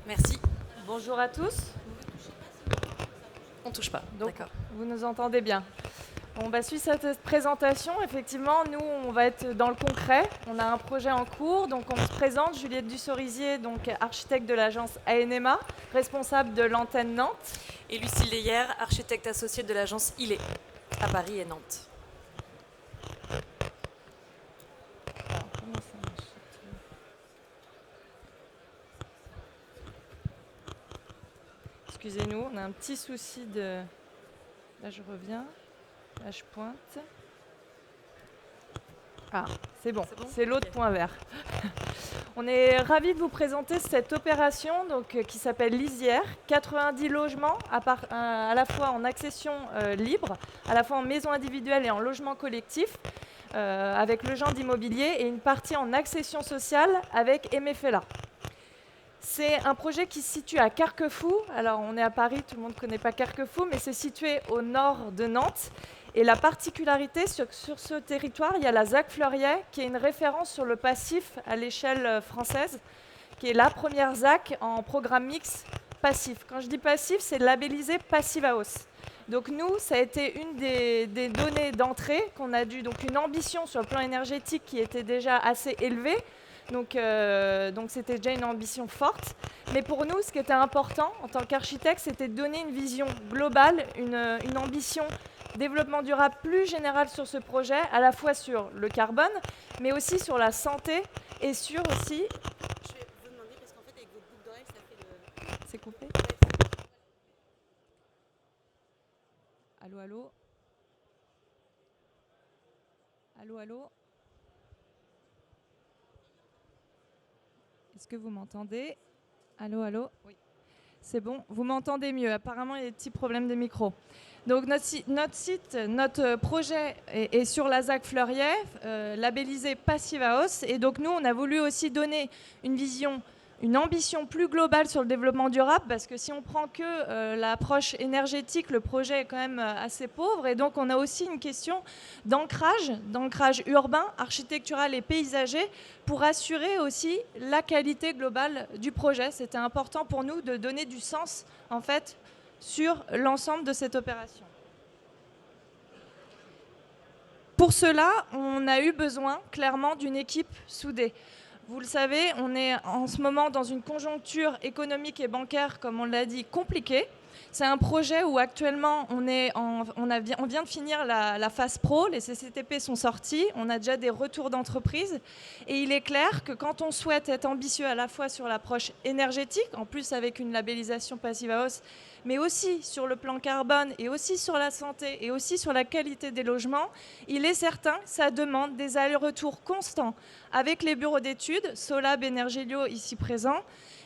Merci. Bonjour à tous. On touche pas. Donc, D'accord. vous nous entendez bien. Bon, suite à cette présentation, effectivement, nous, on va être dans le concret. On a un projet en cours, donc on se présente. Juliette Dussorisier, donc architecte de l'agence ANMA, responsable de l'antenne Nantes. Et Lucille Leyer, architecte associée de l'agence ILE à Paris et Nantes. Alors, comment ça marche ? Excusez-nous, on a un petit souci de... Là, je reviens. Là, je pointe. Ah, c'est bon, c'est l'autre point vert. On est ravis de vous présenter cette opération qui s'appelle Lisière. 90 logements à la fois en accession libre, à la fois en maison individuelle et en logement collectif, avec le genre d'immobilier, et une partie en accession sociale avec Aimé Fella. C'est un projet qui se situe à Carquefou. Alors, on est à Paris, tout le monde ne connaît pas Carquefou, mais c'est situé au nord de Nantes. Et la particularité, sur ce territoire, il y a la ZAC Fleuriet, qui est une référence sur le passif à l'échelle française, qui est la première ZAC en programme mix passif. Quand je dis passif, c'est labellisé Passive House. Donc nous, ça a été une des données d'entrée qu'on a dû, donc une ambition sur le plan énergétique qui était déjà assez élevée. Donc c'était déjà une ambition forte. Mais pour nous, ce qui était important en tant qu'architecte, c'était de donner une vision globale, une ambition développement durable plus général sur ce projet, à la fois sur le carbone, mais aussi sur la santé et sur aussi... Je vais vous demander, parce qu'en fait, avec votre boucle d'oreille, ça fait le... C'est coupé ? Allô, allô ? Allô, allô ? Est-ce que vous m'entendez ? Allô, allô ? Oui. C'est bon, vous m'entendez mieux. Apparemment, il y a des petits problèmes de micro. Donc, notre projet est sur la ZAC Fleuriet, labellisé Passive House. Et donc, nous, on a voulu aussi donner une vision, une ambition plus globale sur le développement durable, parce que si on prend que l'approche énergétique, le projet est quand même assez pauvre. Et donc, on a aussi une question d'ancrage urbain, architectural et paysager, pour assurer aussi la qualité globale du projet. C'était important pour nous de donner du sens, en fait, sur l'ensemble de cette opération. Pour cela, on a eu besoin, clairement, d'une équipe soudée. Vous le savez, on est en ce moment dans une conjoncture économique et bancaire, comme on l'a dit, compliquée. C'est un projet où actuellement on vient de finir la phase pro, les CCTP sont sortis, on a déjà des retours d'entreprise et il est clair que quand on souhaite être ambitieux à la fois sur l'approche énergétique, en plus avec une labellisation Passive House, mais aussi sur le plan carbone et aussi sur la santé et aussi sur la qualité des logements, il est certain que ça demande des allers-retours constants avec les bureaux d'études, Solab, Energélio ici présents,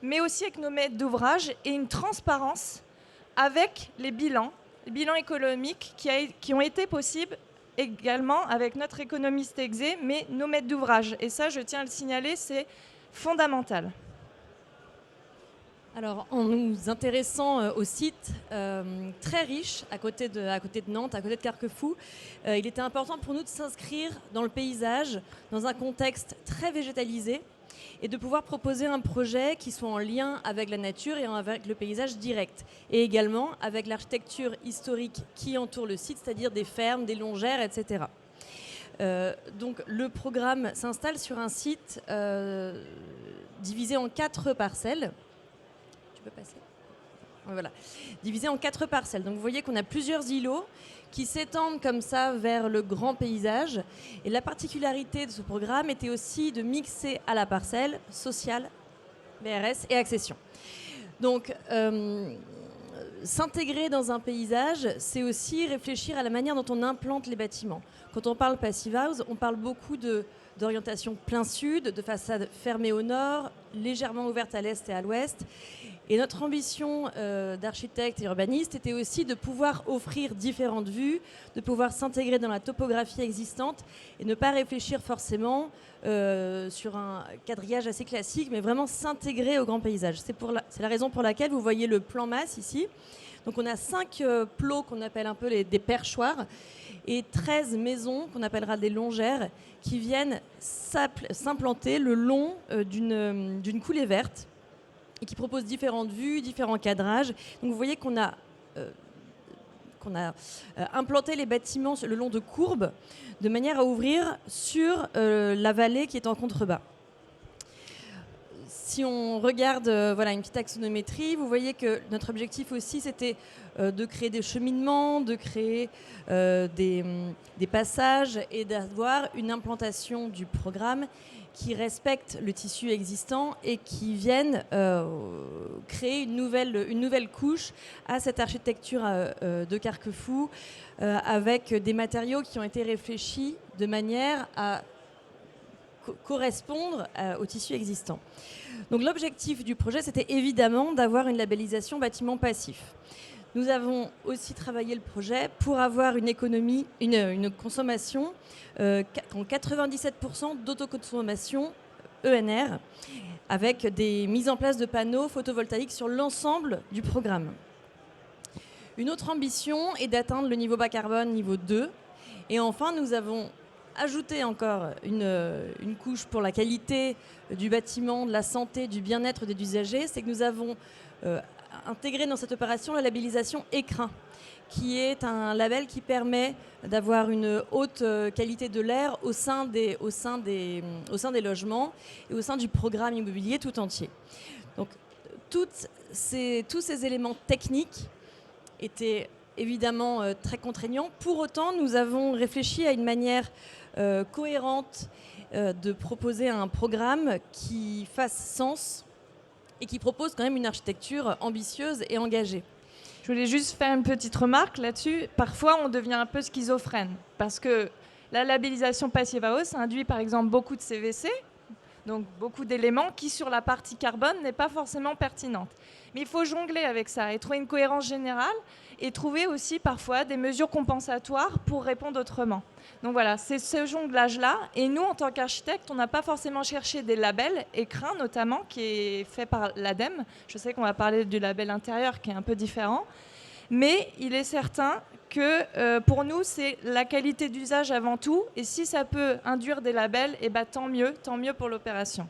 mais aussi avec nos maîtres d'ouvrage et une transparence avec les bilans économiques qui ont été possibles également avec notre économiste exé, mais nos maîtres d'ouvrage. Et ça, je tiens à le signaler, c'est fondamental. Alors, en nous intéressant au site très riche à côté de Nantes, à côté de Carquefou, il était important pour nous de s'inscrire dans le paysage, dans un contexte très végétalisé, et de pouvoir proposer un projet qui soit en lien avec la nature et avec le paysage direct, et également avec l'architecture historique qui entoure le site, c'est-à-dire des fermes, des longères, etc. Donc le programme s'installe sur un site divisé en 4 parcelles. Tu peux passer ? Voilà. Divisé en 4 parcelles. Donc vous voyez qu'on a plusieurs îlots qui s'étendent comme ça vers le grand paysage. Et la particularité de ce programme était aussi de mixer à la parcelle sociale, BRS et accession. Donc s'intégrer dans un paysage, c'est aussi réfléchir à la manière dont on implante les bâtiments. Quand on parle Passive House, on parle beaucoup d'orientation plein sud, de façade fermée au nord, légèrement ouverte à l'est et à l'ouest. Et notre ambition d'architecte et urbaniste était aussi de pouvoir offrir différentes vues, de pouvoir s'intégrer dans la topographie existante et ne pas réfléchir forcément sur un quadrillage assez classique, mais vraiment s'intégrer au grand paysage. C'est la raison pour laquelle vous voyez le plan masse ici. Donc on a 5 plots qu'on appelle un peu des perchoirs et 13 maisons qu'on appellera des longères qui viennent s'implanter le long d'une coulée verte et qui propose différentes vues, différents cadrages. Donc vous voyez qu'on a implanté les bâtiments le long de courbes de manière à ouvrir sur la vallée qui est en contrebas. Si on regarde une petite axonométrie, vous voyez que notre objectif aussi, c'était de créer des cheminements, de créer des passages et d'avoir une implantation du programme qui respecte le tissu existant et qui vienne créer une nouvelle couche à cette architecture de Carquefou avec des matériaux qui ont été réfléchis de manière à correspondre au tissu existant. Donc l'objectif du projet, c'était évidemment d'avoir une labellisation bâtiment passif. Nous avons aussi travaillé le projet pour avoir une économie, une consommation en 97% d'autoconsommation ENR, avec des mises en place de panneaux photovoltaïques sur l'ensemble du programme. Une autre ambition est d'atteindre le niveau bas carbone, niveau 2. Et enfin, nous avons ajouté encore une couche pour la qualité du bâtiment, de la santé, du bien-être des usagers. C'est que nous avons intégré dans cette opération la labellisation Écrin, qui est un label qui permet d'avoir une haute qualité de l'air au sein des logements et au sein du programme immobilier tout entier. Donc, tous ces éléments techniques étaient évidemment très contraignants. Pour autant, nous avons réfléchi à une manière cohérente de proposer un programme qui fasse sens et qui propose quand même une architecture ambitieuse et engagée. Je voulais juste faire une petite remarque là-dessus. Parfois, on devient un peu schizophrène parce que la labellisation passive à hausse induit par exemple beaucoup de CVC, donc beaucoup d'éléments qui, sur la partie carbone, n'est pas forcément pertinente. Mais il faut jongler avec ça et trouver une cohérence générale et trouver aussi parfois des mesures compensatoires pour répondre autrement. Donc voilà, c'est ce jonglage-là. Et nous, en tant qu'architectes, on n'a pas forcément cherché des labels, Écrin notamment, qui est fait par l'ADEME. Je sais qu'on va parler du label intérieur qui est un peu différent. Mais il est certain que pour nous, c'est la qualité d'usage avant tout. Et si ça peut induire des labels, eh ben, tant mieux pour l'opération.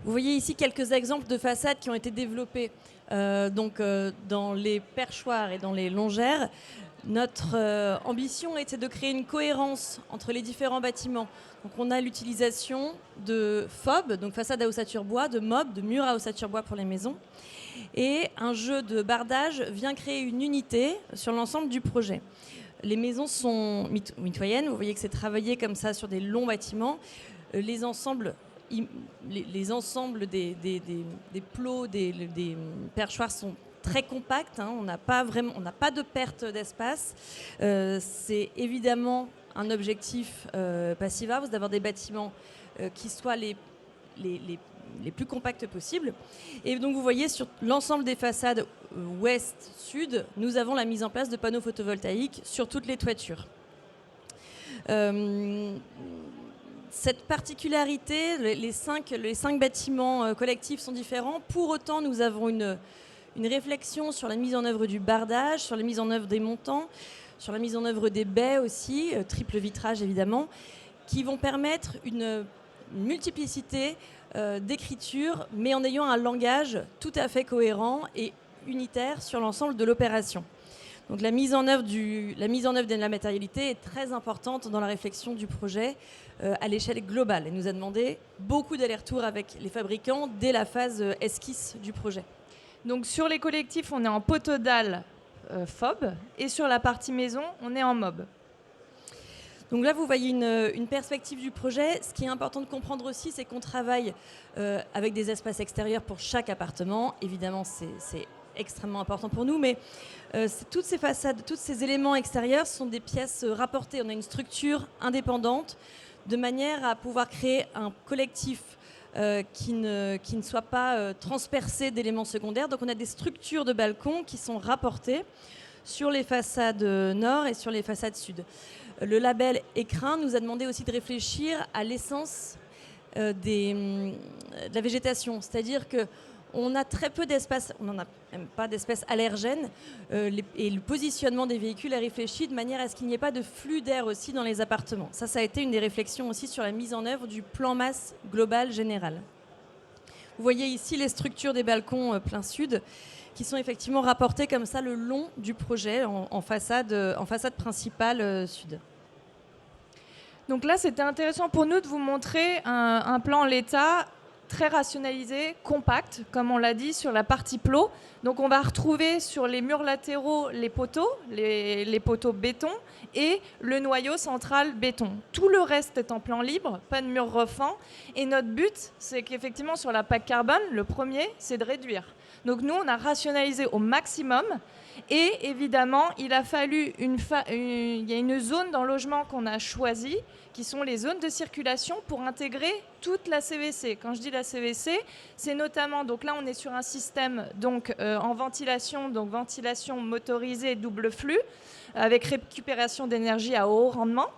Vous voyez ici quelques exemples de façades qui ont été développées dans les perchoirs et dans les longères. Notre ambition était de créer une cohérence entre les différents bâtiments. Donc on a l'utilisation de FOB, donc façade à ossature bois, de MOB, de murs à ossature bois pour les maisons. Et un jeu de bardage vient créer une unité sur l'ensemble du projet. Les maisons sont mitoyennes, vous voyez que c'est travaillé comme ça sur des longs bâtiments. Les ensembles des plots, des perchoirs sont très compacts, hein, on n'a pas de perte d'espace. C'est évidemment un objectif passive house d'avoir des bâtiments qui soient les plus compacts possibles. Et donc vous voyez sur l'ensemble des façades ouest-sud, nous avons la mise en place de panneaux photovoltaïques sur toutes les toitures. Cette particularité, les cinq bâtiments collectifs sont différents. Pour autant, nous avons une réflexion sur la mise en œuvre du bardage, sur la mise en œuvre des montants, sur la mise en œuvre des baies aussi, triple vitrage évidemment, qui vont permettre une multiplicité d'écriture, mais en ayant un langage tout à fait cohérent et unitaire sur l'ensemble de l'opération. Donc la mise en œuvre de la matérialité est très importante dans la réflexion du projet à l'échelle globale. Elle nous a demandé beaucoup d'allers-retours avec les fabricants dès la phase esquisse du projet. Donc sur les collectifs, on est en poteau dalle FOB et sur la partie maison, on est en MOB. Donc là, vous voyez une perspective du projet. Ce qui est important de comprendre aussi, c'est qu'on travaille avec des espaces extérieurs pour chaque appartement. Évidemment, c'est extrêmement important pour nous, mais toutes ces façades, tous ces éléments extérieurs sont des pièces rapportées. On a une structure indépendante de manière à pouvoir créer un collectif qui ne soit pas transpercé d'éléments secondaires. Donc on a des structures de balcons qui sont rapportées sur les façades nord et sur les façades sud. Le label Écrin nous a demandé aussi de réfléchir à l'essence de la végétation, c'est-à-dire que on a très peu d'espace, on n'en a même pas d'espèces allergènes et le positionnement des véhicules est réfléchi de manière à ce qu'il n'y ait pas de flux d'air aussi dans les appartements. Ça a été une des réflexions aussi sur la mise en œuvre du plan masse global général. Vous voyez ici les structures des balcons plein sud qui sont effectivement rapportées comme ça le long du projet en façade principale sud. Donc là, c'était intéressant pour nous de vous montrer un plan l'état très rationalisé, compact, comme on l'a dit, sur la partie plot. Donc on va retrouver sur les murs latéraux les poteaux béton et le noyau central béton. Tout le reste est en plan libre, pas de mur refend. Et notre but, c'est qu'effectivement sur la PAC carbone, le premier, c'est de réduire. Donc nous, on a rationalisé au maximum. Et évidemment, il a fallu il y a une zone dans le logement qu'on a choisie, qui sont les zones de circulation pour intégrer toute la CVC. Quand je dis la CVC, c'est notamment, donc là on est sur un système donc, en ventilation, donc ventilation motorisée double flux, avec récupération d'énergie à haut rendement.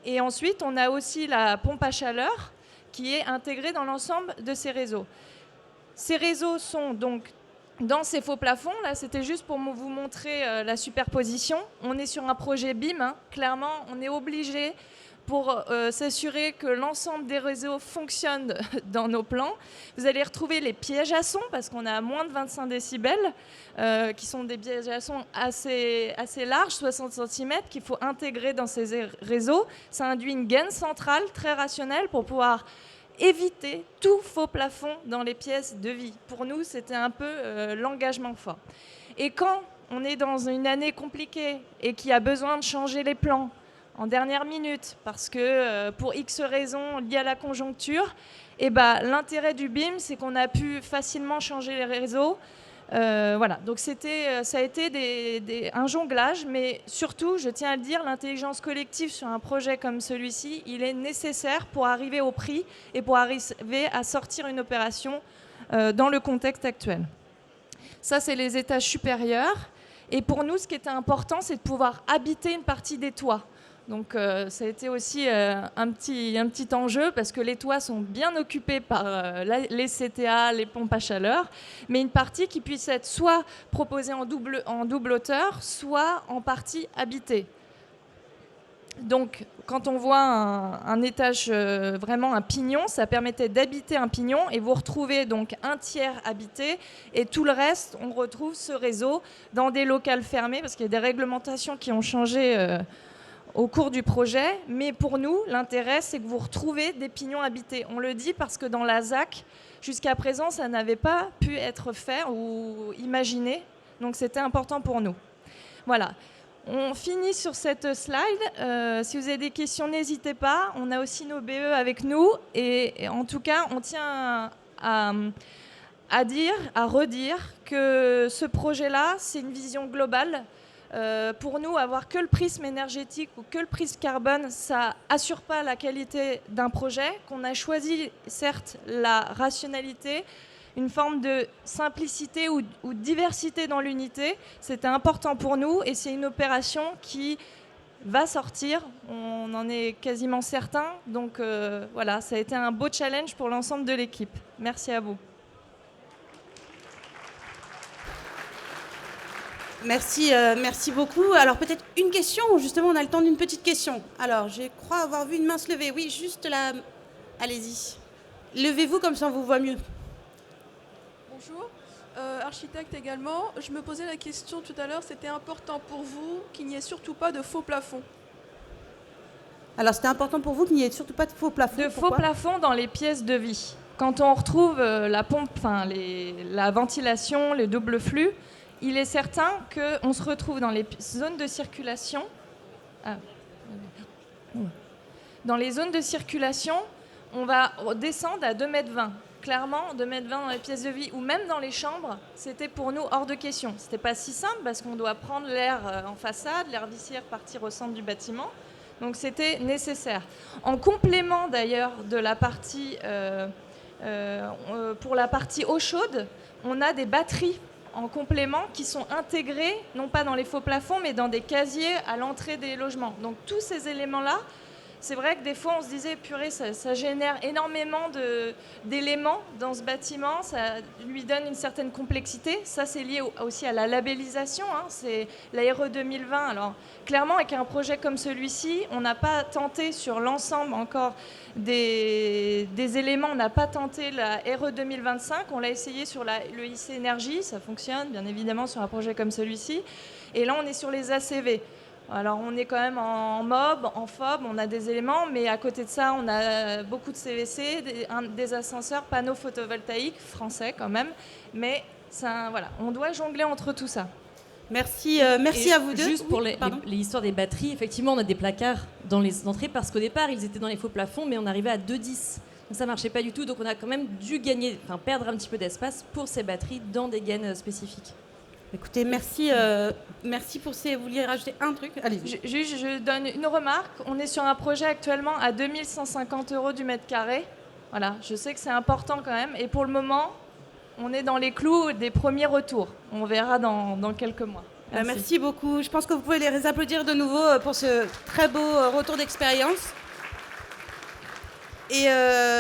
Et ensuite, on a aussi la pompe à chaleur qui est intégrée dans l'ensemble de ces réseaux. Ces réseaux sont donc dans ces faux plafonds. Là, c'était juste pour vous montrer la superposition. On est sur un projet BIM. Hein. Clairement, on est obligé pour s'assurer que l'ensemble des réseaux fonctionnent dans nos plans. Vous allez retrouver les pièges à son, parce qu'on a moins de 25 décibels, qui sont des pièges à son assez larges, 60 cm, qu'il faut intégrer dans ces réseaux. Ça induit une gaine centrale très rationnelle pour pouvoir éviter tout faux plafond dans les pièces de vie. Pour nous, c'était un peu l'engagement fort. Et quand on est dans une année compliquée et qu'il y a besoin de changer les plans en dernière minute, parce que pour X raisons liées à la conjoncture, et l'intérêt du BIM, c'est qu'on a pu facilement changer les réseaux. Voilà, donc ça a été un jonglage, mais surtout, je tiens à le dire, l'intelligence collective sur un projet comme celui-ci, il est nécessaire pour arriver au prix et pour arriver à sortir une opération dans le contexte actuel. Ça, c'est les étages supérieurs. Et pour nous, ce qui était important, c'est de pouvoir habiter une partie des toits. Donc ça a été aussi un petit enjeu parce que les toits sont bien occupés par les CTA, les pompes à chaleur, mais une partie qui puisse être soit proposée en double hauteur, soit en partie habitée. Donc quand on voit un étage, vraiment un pignon, ça permettait d'habiter un pignon et vous retrouvez donc un tiers habité et tout le reste, on retrouve ce réseau dans des locaux fermés parce qu'il y a des réglementations qui ont changé au cours du projet, mais pour nous, l'intérêt, c'est que vous retrouvez des pignons habités. On le dit parce que dans la ZAC, jusqu'à présent, ça n'avait pas pu être fait ou imaginé, donc c'était important pour nous. Voilà, on finit sur cette slide. Si vous avez des questions, n'hésitez pas. On a aussi nos BE avec nous, et en tout cas, on tient à redire que ce projet-là, c'est une vision globale. Pour nous, avoir que le prisme énergétique ou que le prisme carbone, ça assure pas la qualité d'un projet. Qu'on a choisi, certes, la rationalité, une forme de simplicité ou diversité dans l'unité. C'était important pour nous et c'est une opération qui va sortir. On en est quasiment certain. Donc voilà, ça a été un beau challenge pour l'ensemble de l'équipe. Merci à vous. Merci beaucoup. Alors peut-être une question, justement on a le temps d'une petite question. Alors je crois avoir vu une main se lever. Oui, juste là, allez-y. Levez-vous comme ça on vous voit mieux. Bonjour, architecte également. Je me posais la question tout à l'heure, c'était important pour vous qu'il n'y ait surtout pas de faux plafond. Alors c'était important pour vous qu'il n'y ait surtout pas de faux plafond. De faux plafonds dans les pièces de vie. Quand on retrouve la pompe, la ventilation, les doubles flux, il est certain qu'on se retrouve dans les zones de circulation. Dans les zones de circulation, on va descendre à 2,20 m. Clairement, 2,20 m dans les pièces de vie ou même dans les chambres, c'était pour nous hors de question. C'était pas si simple parce qu'on doit prendre l'air en façade, l'air viciaire partir au centre du bâtiment. Donc c'était nécessaire. En complément d'ailleurs de la partie, pour la partie eau chaude, on a des batteries en complément qui sont intégrés, non pas dans les faux plafonds, mais dans des casiers à l'entrée des logements. Donc tous ces éléments-là, c'est vrai que des fois on se disait purée, ça génère énormément d'éléments dans ce bâtiment, ça lui donne une certaine complexité. Ça c'est lié aussi à la labellisation, hein. C'est la RE 2020. Alors clairement avec un projet comme celui-ci, on n'a pas tenté sur l'ensemble encore des éléments, on n'a pas tenté la RE 2025, on l'a essayé sur le IC Énergie, ça fonctionne bien évidemment sur un projet comme celui-ci. Et là on est sur les ACV. Alors on est quand même en MOB, en FOB, on a des éléments, mais à côté de ça, on a beaucoup de CVC, des ascenseurs, panneaux photovoltaïques, français quand même, mais voilà, on doit jongler entre tout ça. Merci à vous deux. Juste pour l'histoire des batteries, effectivement, on a des placards dans les entrées parce qu'au départ, ils étaient dans les faux plafonds, mais on arrivait à 2,10. Donc ça ne marchait pas du tout, donc on a quand même dû perdre un petit peu d'espace pour ces batteries dans des gaines spécifiques. Écoutez, merci pour ces... Vous vouliez rajouter un truc? Allez. Je donne une remarque. On est sur un projet actuellement à 2150 € du mètre carré. Voilà, je sais que c'est important quand même. Et pour le moment, on est dans les clous des premiers retours. On verra dans quelques mois. Merci beaucoup. Je pense que vous pouvez les applaudir de nouveau pour ce très beau retour d'expérience. Et